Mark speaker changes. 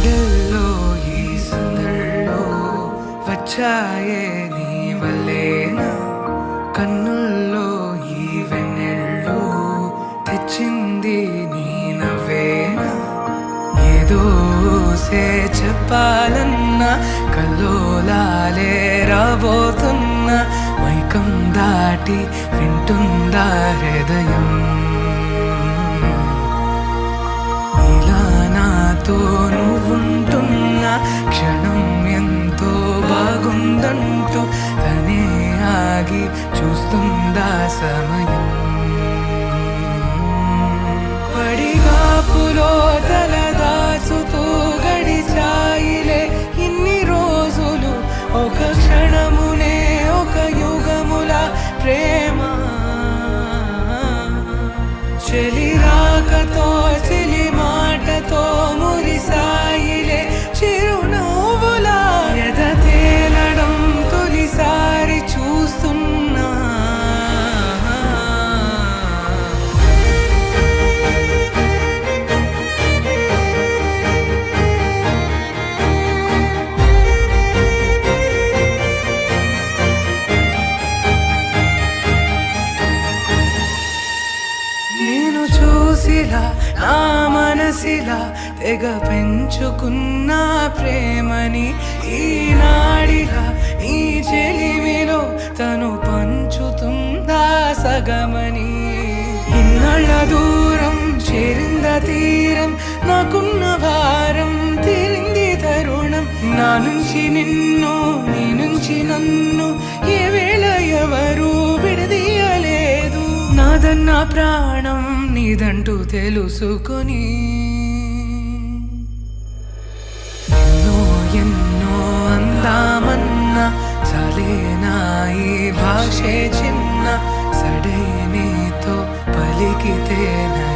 Speaker 1: గుండెల్లో ఈ సందల్లో వచ్చాయే నీ వల్లేనా, కన్నుల్లో ఈ వెన్నెళ్ళు తెచ్చింది నీ నవ్వేనా. ఏదో చెప్పాలన్నా కల్లోలాలే రాబోతున్నా, మైకం దాటి వింటుందా హృదయం. ఇలా నాతో నువ్వుంటున్న క్షణం ఎంతో బాగుందంటూ తనే ఆగి చూస్తుందా సమయం. పడిగాపులో తలదాచుతూ గడిచాయిలే ఇన్ని రోజులు, ఒక క్షణమునే ఒక యుగముల ప్రేమ. చెలి రాకతో చెలి మాటతో మురిసాయిలే చిరునవ్వులా, ఎద తేలడం తొలిసారి చూస్తున్నా. నేను చూసిలా నా మనసిలా తెగ పెంచుకున్న ప్రేమని, ఈనాడిలా ఈ చెలిమిలో తను పంచుతుందా సగమని. ఇన్నాళ్ళ దూరం చేరింద తీరం, నాకున్న భారం తీరింది తరుణం. నా నుంచి నిన్ను నీ నుంచి నన్ను ఏ వేళ ఎవరు విడదీయలేదు. నాదన్న ప్రాణం నీదంటూ తెలుసుకొని ఎన్నో ఎన్నో అందామన్నా చాలేనా ఈ భాషే చిన్న, సడైనీతో పలికితేనా